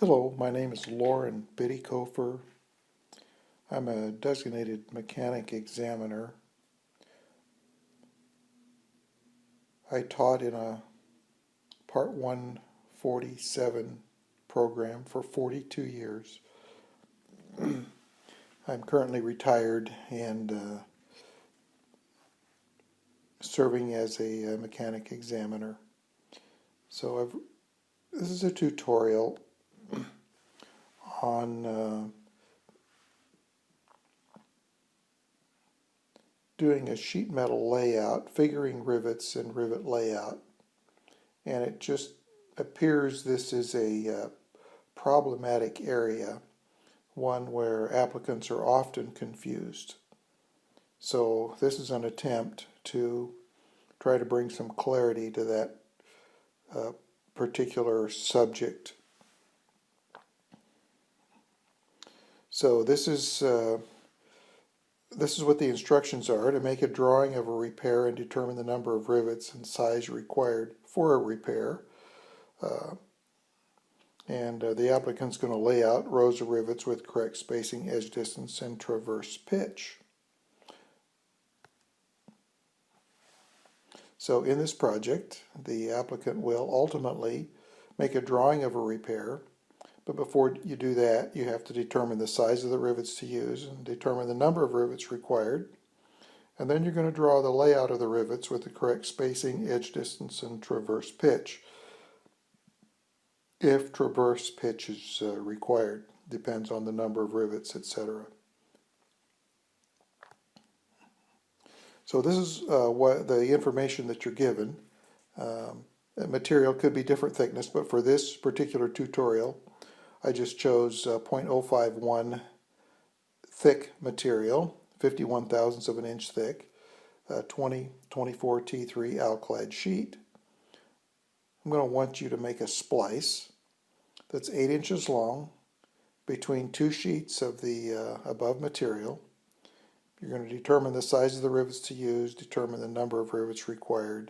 Hello, my name is Lauren Biddykofer. I'm a designated mechanic examiner. I taught in a Part 147 program for 42 years. I'm currently retired and serving as a mechanic examiner. So this is a tutorial on doing a sheet metal layout, figuring rivets and rivet layout. And it just appears this is a problematic area, one where applicants are often confused. So this is an attempt to try to bring some clarity to that particular subject. So this is what the instructions are: to make a drawing of a repair and determine the number of rivets and size required for a repair. The applicant's going to lay out rows of rivets with correct spacing, edge distance, and traverse pitch. So in this project, the applicant will ultimately make a drawing of a repair, but before you do that, you have to determine the size of the rivets to use and determine the number of rivets required. And then you're going to draw the layout of the rivets with the correct spacing, edge distance, and traverse pitch, if traverse pitch is required. Depends on the number of rivets, etc. So this is what the information that you're given. The material could be different thickness, but for this particular tutorial, I just chose 0.051 thick material, 51 thousandths of an inch thick, 2024 T3 alclad sheet. I'm going to want you to make a splice that's 8 inches long between two sheets of the above material. You're going to determine the size of the rivets to use, determine the number of rivets required,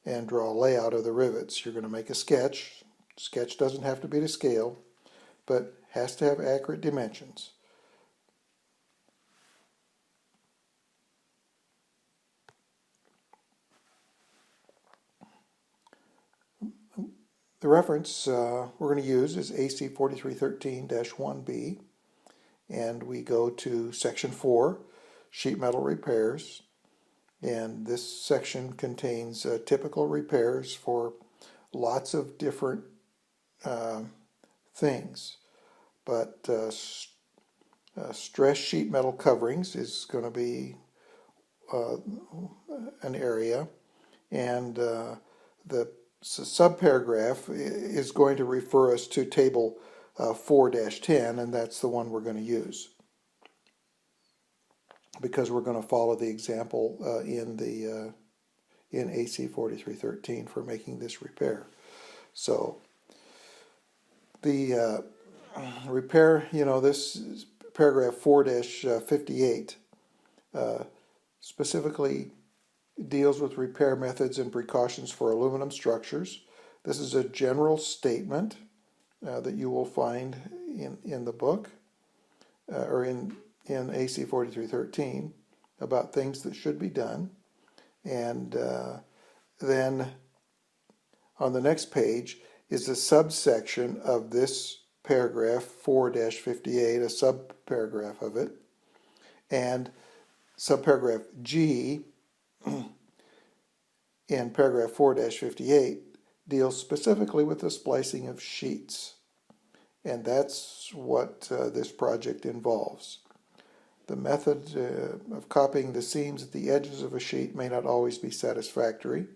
and draw a layout of the rivets. You're going to make a sketch. Sketch doesn't have to be to scale, but has to have accurate dimensions. The reference we're going to use is AC 4313-1B, and we go to Section 4, Sheet Metal Repairs, and this section contains typical repairs for lots of different things. But stress sheet metal coverings is going to be an area, and the subparagraph is going to refer us to table 4-10, and that's the one we're going to use because we're going to follow the example in AC 4313 for making this repair. So the repair, this is paragraph 4-58 specifically deals with repair methods and precautions for aluminum structures. This is a general statement that you will find in the book or in AC 4313 about things that should be done. And then on the next page is a subsection of this paragraph 4-58, a subparagraph of it, and subparagraph G in paragraph 4-58 deals specifically with the splicing of sheets, and that's what this project involves. The method of copying the seams at the edges of a sheet may not always be satisfactory,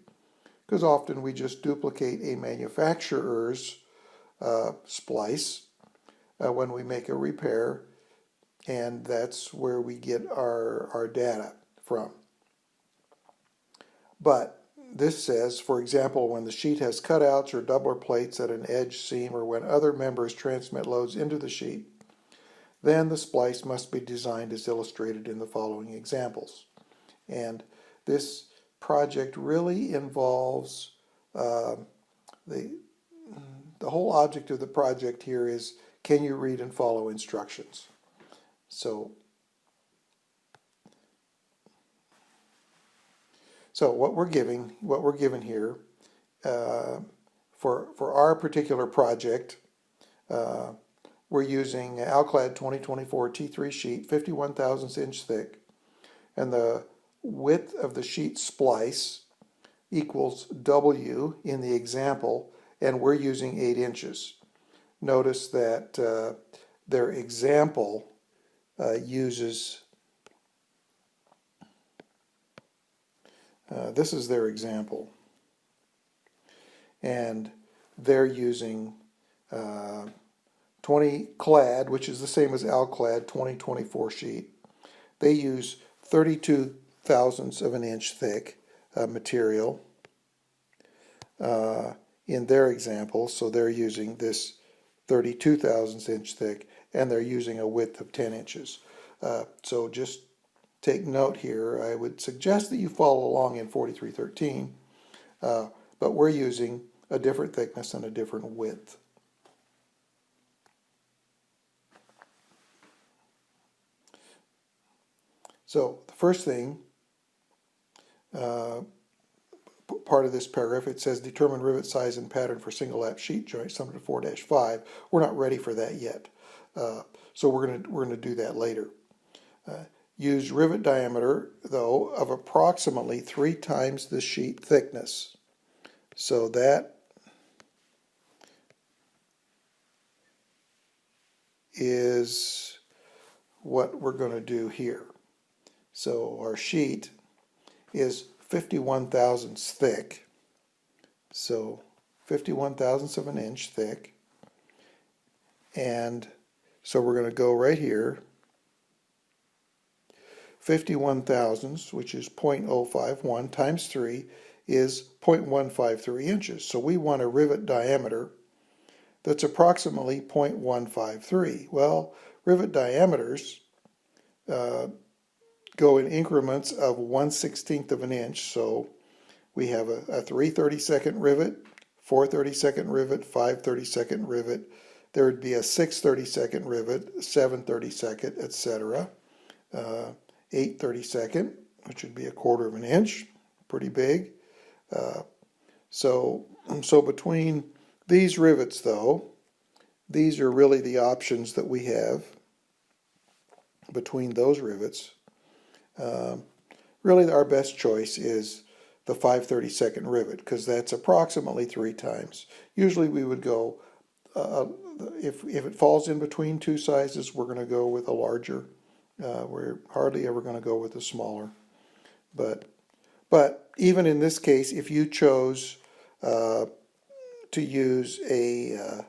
because often we just duplicate a manufacturer's splice when we make a repair, and that's where we get our data from. But this says, for example, when the sheet has cutouts or doubler plates at an edge seam, or when other members transmit loads into the sheet, then the splice must be designed as illustrated in the following examples. And this project really involves the the whole object of the project here is, can you read and follow instructions? So what we're given here for our particular project, we're using Alclad 2024 T3 sheet, 51 thousandths inch thick, and the width of the sheet splice equals W in the example, and we're using 8 inches. Notice that their example uses, this is their example, and they're using 20 clad, which is the same as Alclad 2024 sheet. They use 32 thousandths of an inch thick material in their example, so they're using this 32 thousandths inch thick, and they're using a width of 10 inches. So just take note here. I would suggest that you follow along in 4313, but we're using a different thickness and a different width. So the first thing, part of this paragraph, it says determine rivet size and pattern for single lap sheet joint summed to 4-5. We're not ready for that yet, so we're gonna do that later. Use rivet diameter though of approximately 3 times the sheet thickness. So that is what we're going to do here. So our sheet is 51 thousandths thick, so 51 thousandths of an inch thick, and so we're going to go right here, 51 thousandths, which is 0.051 times 3 is 0.153 inches. So we want a rivet diameter that's approximately 0.153. Well, rivet diameters go in increments of 1/16 of an inch. So we have a 3/32 rivet, 4/32 rivet, 5/32 rivet. There would be a 6/32 rivet, 7/32, etc. 8/32, which would be 1/4 of an inch, pretty big. So between these rivets, though, these are really the options that we have between those rivets. Really our best choice is the 5/32 rivet, because that's approximately 3 times. Usually we would go, if it falls in between two sizes, we're going to go with a larger. We're hardly ever going to go with a smaller. But even in this case, if you chose to use a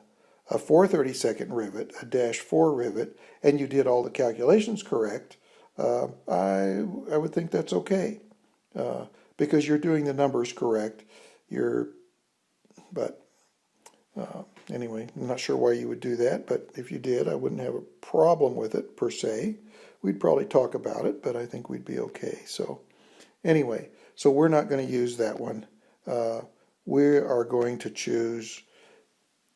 4/32 rivet, a -4 rivet, and you did all the calculations correct, I would think that's okay, because you're doing the numbers correct. Anyway, I'm not sure why you would do that, but if you did, I wouldn't have a problem with it per se. We'd probably talk about it, but I think we'd be okay. So anyway, so we're not going to use that one. We are going to choose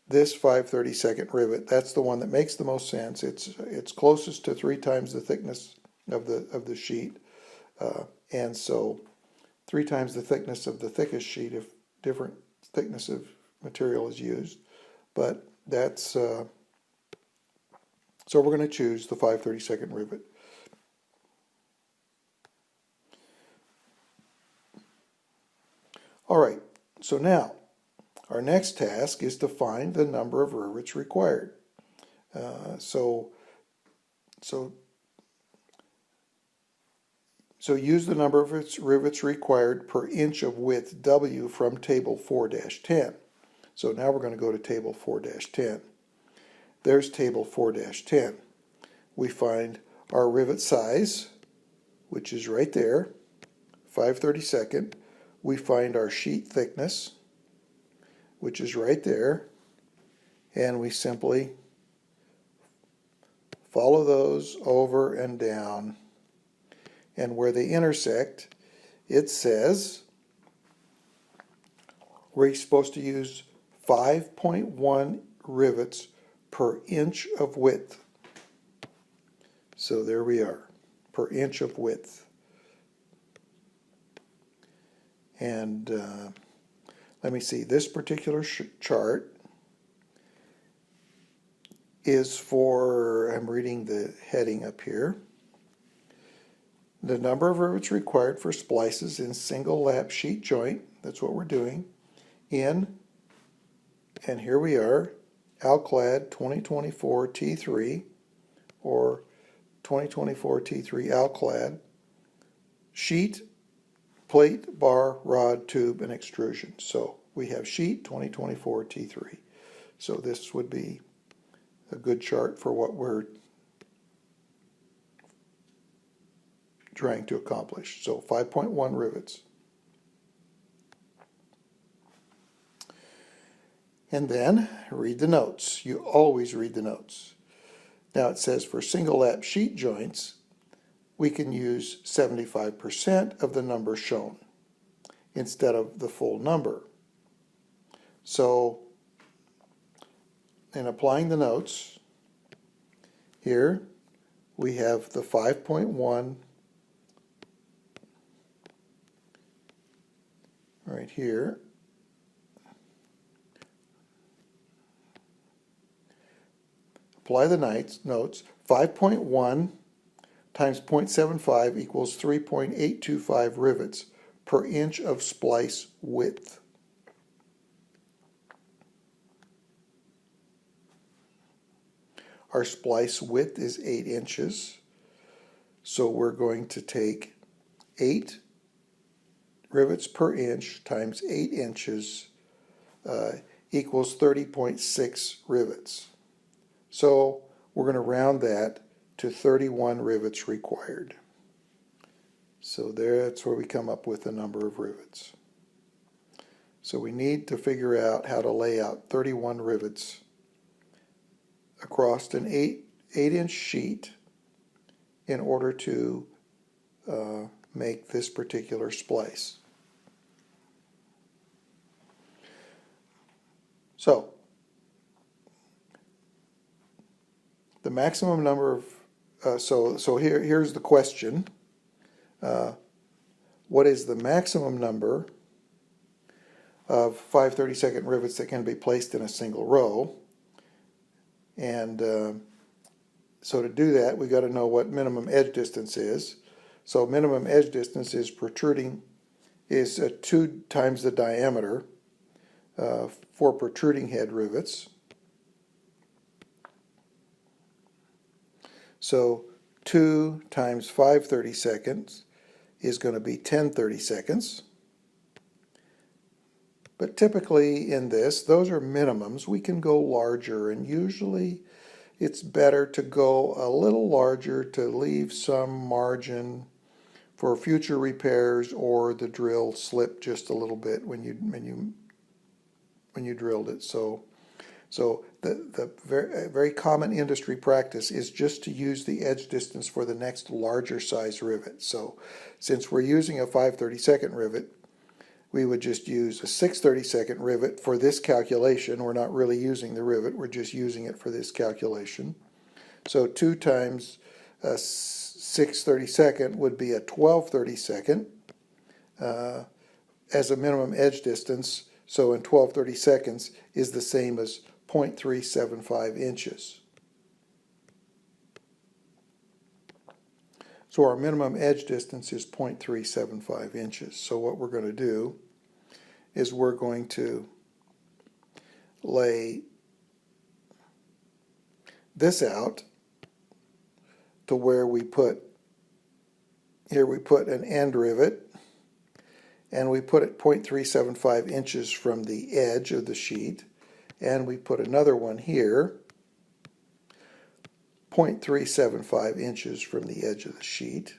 this 5/32 rivet. That's the one that makes the most sense. It's closest to 3 times the thickness of the sheet, and so 3 times the thickness of the thickest sheet if different thickness of material is used. But that's so we're going to choose the 5/32 rivet. All right, so now our next task is to find the number of rivets required. So use the number of rivets required per inch of width W from table 4-10. So now we're going to go to table 4-10. There's table 4-10. We find our rivet size, which is right there, 5/32. We find our sheet thickness, which is right there, and we simply follow those over and down. And where they intersect, it says we're supposed to use 5.1 rivets per inch of width. So there we are, per inch of width. And let me see, this particular chart is for, I'm reading the heading up here, the number of rivets required for splices in single lap sheet joint, that's what we're doing, in, and here we are, Alclad 2024 T3, or 2024 T3 Alclad, sheet, plate, bar, rod, tube, and extrusion. So we have sheet 2024 T3. So this would be a good chart for what we're trying to accomplish. So 5.1 rivets. And then read the notes. You always read the notes. Now it says for single lap sheet joints, we can use 75% of the number shown instead of the full number. So in applying the notes, here we have the 5.1 right here. Apply the notes. 5.1 times 0.75 equals 3.825 rivets per inch of splice width. Our splice width is 8 inches, so we're going to take 8 rivets per inch times 8 inches equals 30.6 rivets. So we're going to round that to 31 rivets required. So that's where we come up with the number of rivets. So we need to figure out how to lay out 31 rivets across an 8-inch sheet in order to make this particular splice. So the maximum number of, so here's the question. What is the maximum number of 5/32 rivets that can be placed in a single row? And so to do that, we got to know what minimum edge distance is. So minimum edge distance is protruding, is 2 times the diameter for protruding head rivets. So 2 times 5/32 is going to be 10/32. But typically in this, those are minimums. We can go larger, and usually it's better to go a little larger to leave some margin for future repairs, or the drill slipped just a little bit when you drilled it. So the very common industry practice is just to use the edge distance for the next larger size rivet. So since we're using a 5/32 rivet, we would just use a 6/32 rivet for this calculation. We're not really using the rivet, we're just using it for this calculation. So 2 times 6/32 would be a 12/32 as a minimum edge distance. So in 12/32 is the same as 0.375 inches. So our minimum edge distance is 0.375 inches. So what we're going to do is we're going to lay this out to where we put, here we put an end rivet, and we put it 0.375 inches from the edge of the sheet, and we put another one here 0.375 inches from the edge of the sheet.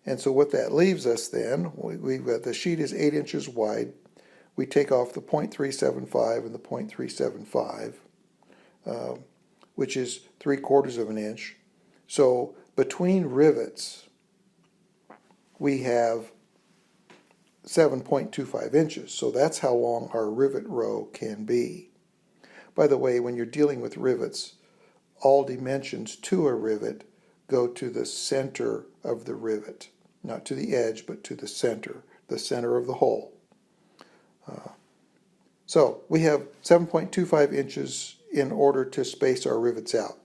And so what that leaves us then, we've got the sheet is 8 inches wide. We take off the 0.375 and the 0.375, which is 3/4 of an inch. So between rivets, we have 7.25 inches. So that's how long our rivet row can be. By the way, when you're dealing with rivets, all dimensions to a rivet go to the center of the rivet. Not to the edge, but to the center of the hole. So we have 7.25 inches in order to space our rivets out.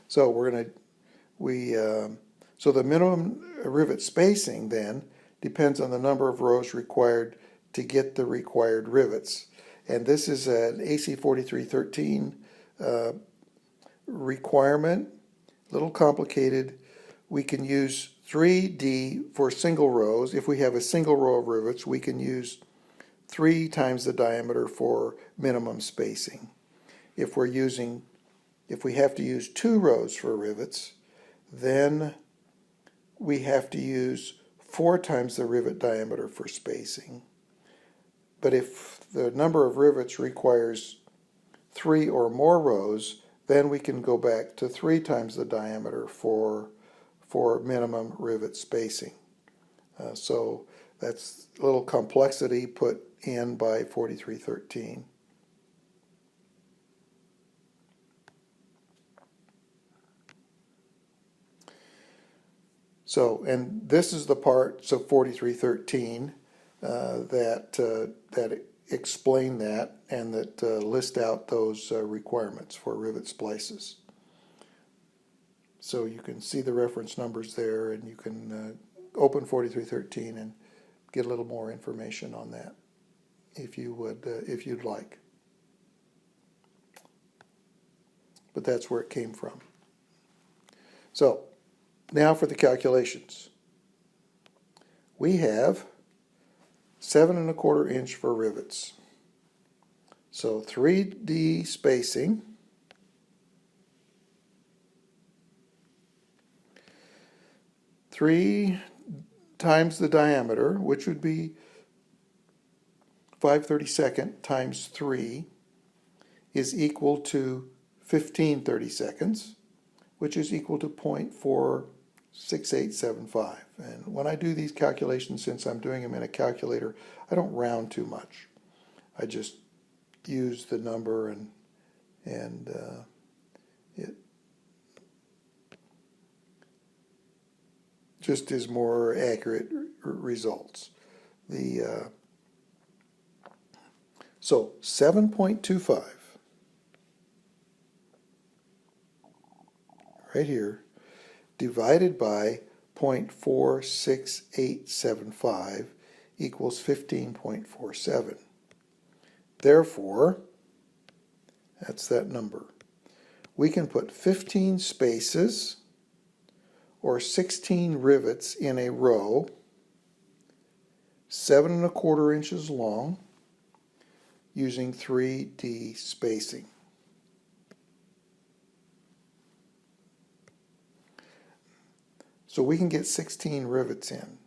So so the minimum rivet spacing then depends on the number of rows required to get the required rivets. And this is an AC 4313 requirement, a little complicated. We can use 3D for single rows. If we have a single row of rivets, we can use 3 times the diameter for minimum spacing. If we have to use 2 rows for rivets, then we have to use 4 times the rivet diameter for spacing. But if the number of rivets requires 3 or more rows, then we can go back to 3 times the diameter for minimum rivet spacing. So that's a little complexity put in by 4313. So, and this is the parts of 4313 that explain that and that list out those requirements for rivet splices. So you can see the reference numbers there, and you can open 4313 and get a little more information on that if you'd like. But that's where it came from. So now for the calculations. We have 7 1/4 inch for rivets. So 3D spacing, three times the diameter, which would be 5/32 times 3, is equal to 15 32nds, which is equal to 0.46875. And when I do these calculations, since I'm doing them in a calculator, I don't round too much. I just use the number and it just is more accurate results. So 7.25 right here divided by 0.46875 equals 15.47. Therefore, that's that number. We can put 15 spaces or 16 rivets in a row, 7 1/4 inches long, using 3D spacing. So we can get 16 rivets in.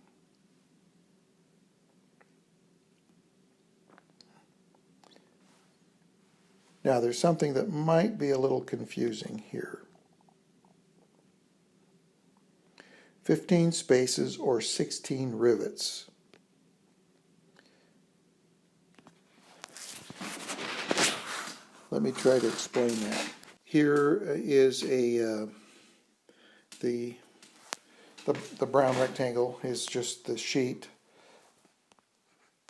Now there's something that might be a little confusing here. 15 spaces or 16 rivets. Let me try to explain that. Here is the brown rectangle is just the sheet,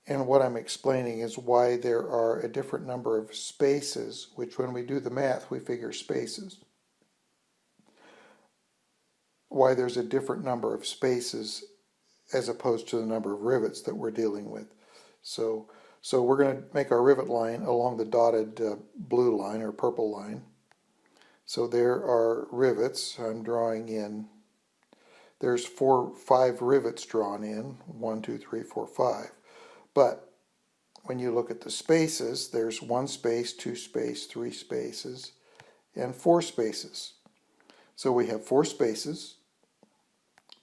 and what I'm explaining is why there are a different number of spaces, which when we do the math we figure spaces. Why there's a different number of spaces as opposed to the number of rivets that we're dealing with. So we're going to make our rivet line along the dotted blue line or purple line. So there are rivets. I'm drawing in. There's 5 rivets drawn in. 1, 2, 3, 4, 5. But when you look at the spaces, there's 1 space, 2 space, 3 spaces, and 4 spaces. So we have 4 spaces,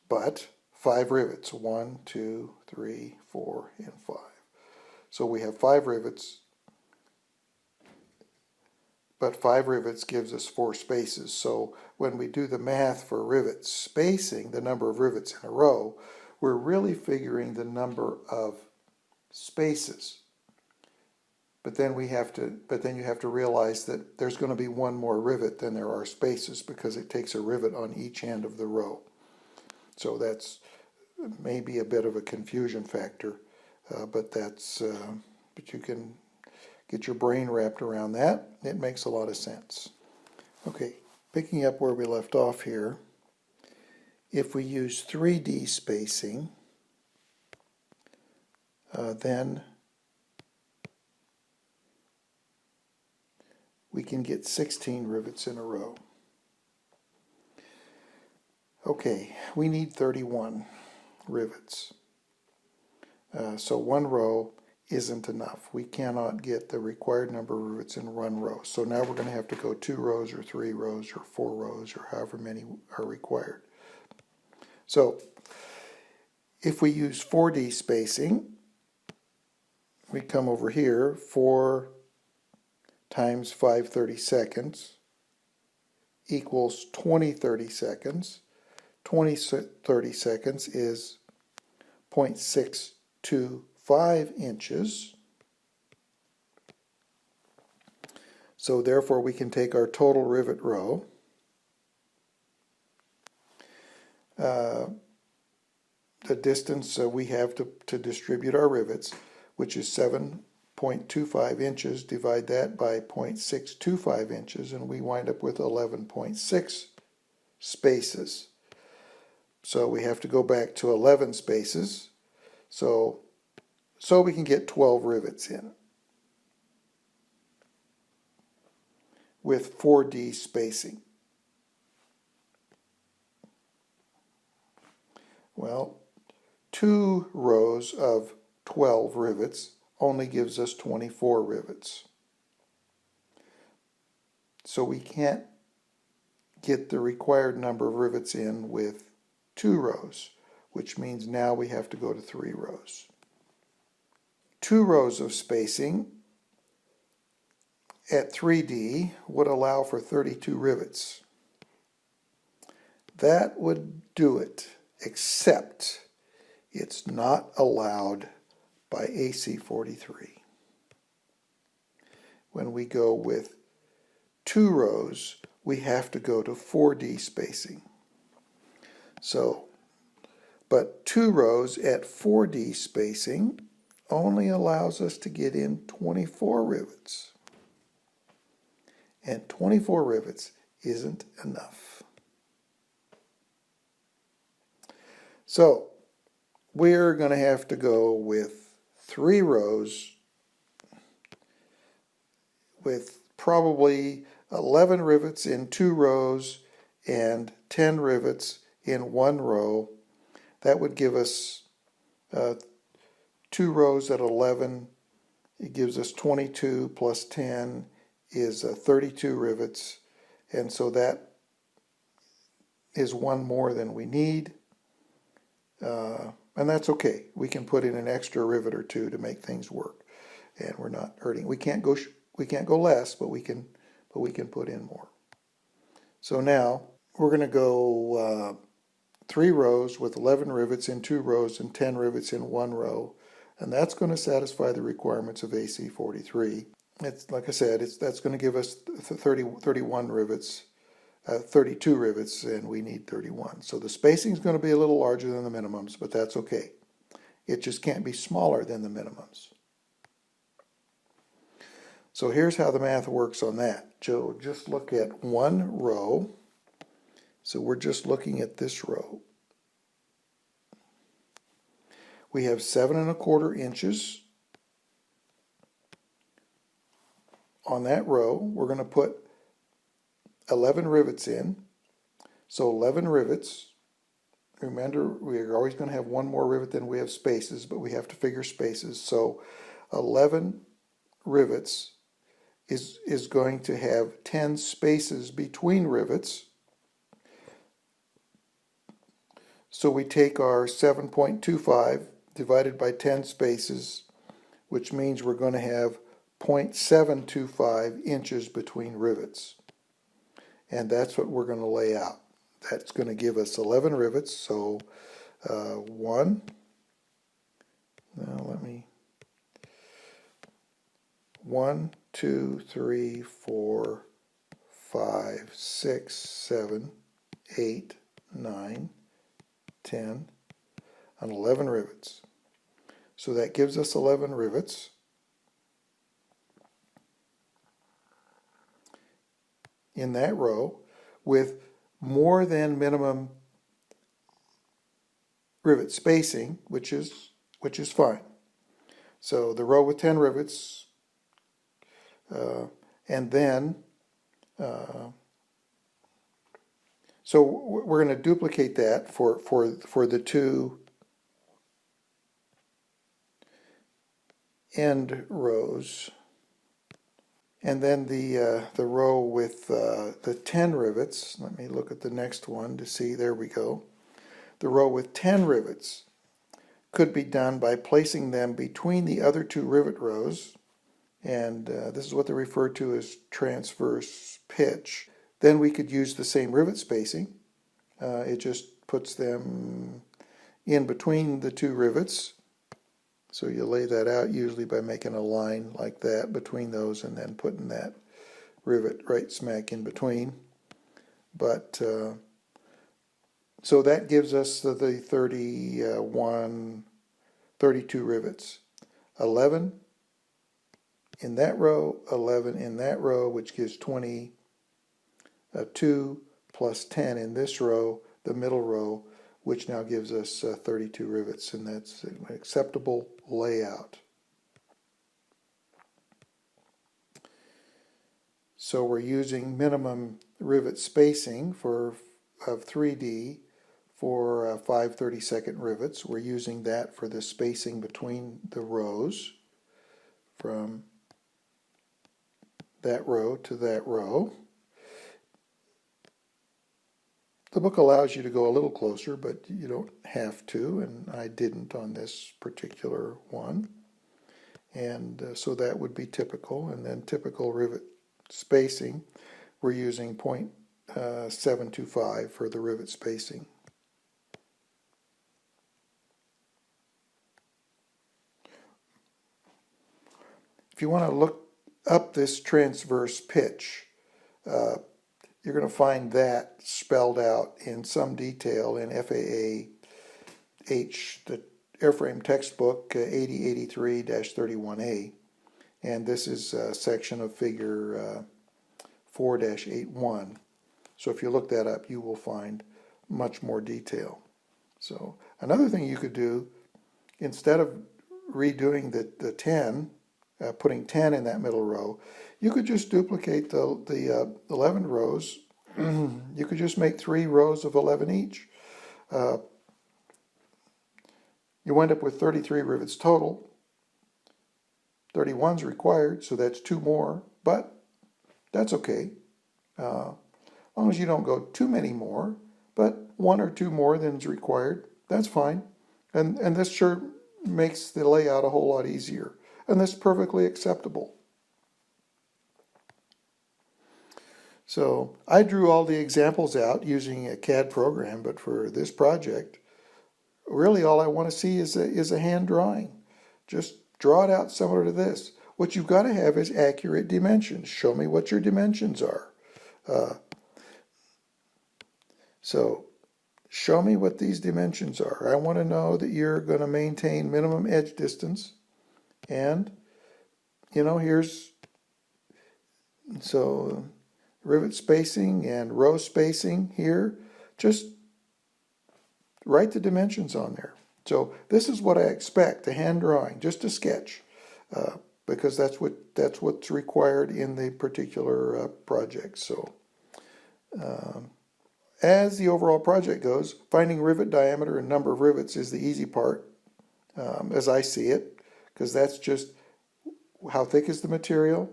but 5 rivets. 1, 2, 3, 4, and 5. So we have 5 rivets but 5 rivets gives us 4 spaces. So when we do the math for rivet spacing, the number of rivets in a row, we're really figuring the number of spaces. But then you have to realize that there's going to be one more rivet than there are spaces because it takes a rivet on each end of the row. So that's maybe a bit of a confusion factor, but you can get your brain wrapped around that. It makes a lot of sense. Okay, picking up where we left off here, if we use 3D spacing, then we can get 16 rivets in a row. Okay, we need 31 rivets. So one row isn't enough. We cannot get the required number of rivets in one row. So now we're going to have to go 2 rows or 3 rows or 4 rows or however many are required. So if we use 4D spacing, we come over here, 4 times 5 30-seconds equals 20 30-seconds. 20 30-seconds is 0.625 inches. So therefore we can take our total rivet row, the distance we have to distribute our rivets, which is 7.25 inches, divide that by 0.625 inches, and we wind up with 11.6 spaces. So we have to go back to 11 spaces, so we can get 12 rivets in with 4D spacing. Well, 2 rows of 12 rivets only gives us 24 rivets. So we can't get the required number of rivets in with 2 rows, which means now we have to go to 3 rows. 2 rows of spacing at 3D would allow for 32 rivets. That would do it, except it's not allowed by AC 43. When we go with 2 rows, we have to go to 4D spacing. So, but 2 rows at 4D spacing only allows us to get in 24 rivets. And 24 rivets isn't enough. So, we're going to have to go with 3 rows with probably 11 rivets in 2 rows and 10 rivets in 1 row. That would give us 2 rows at 11. It gives us 22 plus 10 is 32 rivets, and so that is 1 more than we need. And that's okay. We can put in an extra rivet or 2 to make things work, and we're not hurting. We can't go less, but we can put in more. So now we're going to go 3 rows with 11 rivets in 2 rows and 10 rivets in 1 row, and that's going to satisfy the requirements of AC 43. It's like I said, that's going to give us 31 rivets. 32 rivets, and we need 31. So the spacing is going to be a little larger than the minimums, but that's okay. It just can't be smaller than the minimums. So here's how the math works on that. So just look at 1 row. So we're just looking at this row. We have 7 1/4 inches on that row. We're going to put 11 rivets in. So 11 rivets. Remember, we're always going to have 1 more rivet than we have spaces, but we have to figure spaces. So 11 rivets is going to have 10 spaces between rivets. So we take our 7.25 divided by 10 spaces, which means we're going to have 0.725 inches between rivets. And that's what we're going to lay out. That's going to give us 11 rivets. So one, now let me, 1, 2, 3, 4, 5, 6, 7, 8, 9, 10, and 11 rivets. So that gives us 11 rivets. In that row with more than minimum rivet spacing, which is fine. So the row with 10 rivets, and then so we're going to duplicate that for the two end rows. And then the row with the 10 rivets, let me look at the next one to see, there we go. The row with 10 rivets could be done by placing them between the other two rivet rows, and this is what they refer to as transverse pitch. Then we could use the same rivet spacing. It just puts them in between the two rivets. So you lay that out usually by making a line like that between those and then putting that rivet right smack in between. But so that gives us the 32 rivets. 11 in that row, 11 in that row, which gives 22 plus 10 in this row, the middle row, which now gives us 32 rivets, and that's an acceptable layout. So we're using minimum rivet spacing of 3D for 5 32nd rivets. We're using that for the spacing between the rows from that row to that row. The book allows you to go a little closer, but you don't have to, and I didn't on this particular one. And so that would be typical. And then typical rivet spacing, we're using 0.725 for the rivet spacing. If you want to look up this transverse pitch, you're going to find that spelled out in some detail in FAA H, the airframe textbook 8083-31A. And this is a section of figure 4-81. So if you look that up, you will find much more detail. So another thing you could do, instead of redoing the 10, putting 10 in that middle row, you could just duplicate the 11 rows. You could just make 3 rows of 11 each. You wind up with 33 rivets total. 31's required, so that's 2 more, but that's okay. As long as you don't go too many more, but 1 or 2 more than is required, that's fine. And this sure makes the layout a whole lot easier. And this is perfectly acceptable. So I drew all the examples out using a CAD program, but for this project, really all I want to see is a hand drawing. Just draw it out similar to this. What you've got to have is accurate dimensions. Show me what your dimensions are. So show me what these dimensions are. I want to know that you're going to maintain minimum edge distance. And, here's, so rivet spacing and row spacing here. Just write the dimensions on there. So this is what I expect, a hand drawing, just a sketch, because that's what's required in the particular project. So as the overall project goes, finding rivet diameter and number of rivets is the easy part, as I see it, because that's just how thick is the material,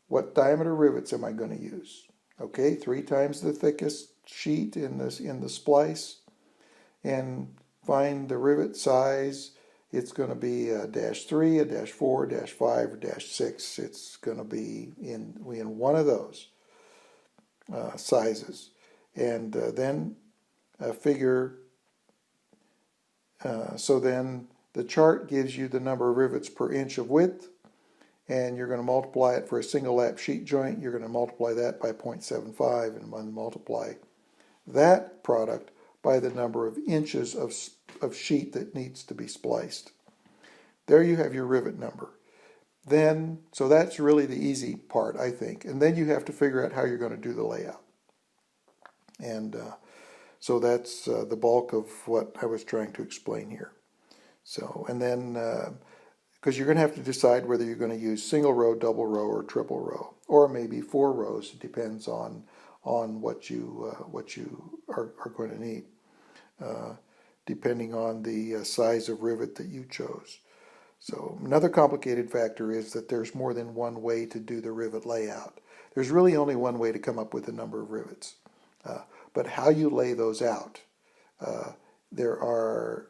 what diameter rivets am I going to use. Okay, 3 times the thickest sheet in the splice, and find the rivet size it's going to be a -3, a -4, -5, or -6. It's going to be in one of those sizes. And then figure, so then the chart gives you the number of rivets per inch of width, and you're going to multiply it for a single lap sheet joint. You're going to multiply that by 0.75 and then multiply that product by the number of inches of sheet that needs to be spliced. There you have your rivet number. Then, so that's really the easy part, I think. And then you have to figure out how you're going to do the layout. And so that's the bulk of what I was trying to explain here. So, and then, because you're going to have to decide whether you're going to use single row, double row, or triple row, or maybe 4 rows. It depends on what you are going to need, depending on the size of rivet that you chose. So another complicated factor is that there's more than one way to do the rivet layout. There's really only one way to come up with the number of rivets. But how you lay those out, there's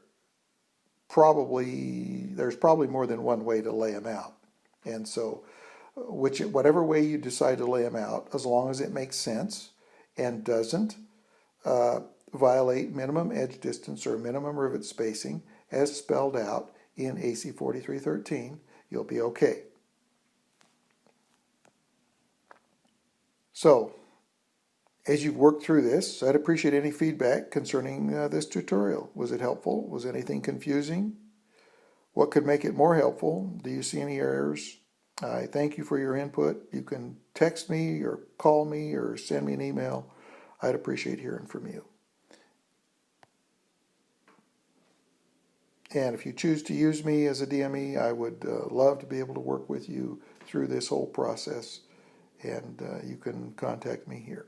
probably more than one way to lay them out. And so whatever way you decide to lay them out, as long as it makes sense and doesn't violate minimum edge distance or minimum rivet spacing as spelled out in AC 4313, you'll be okay. So, as you've worked through this, I'd appreciate any feedback concerning this tutorial. Was it helpful? Was anything confusing? What could make it more helpful? Do you see any errors? I thank you for your input. You can text me or call me or send me an email. I'd appreciate hearing from you. And if you choose to use me as a DME, I would love to be able to work with you through this whole process. And you can contact me here.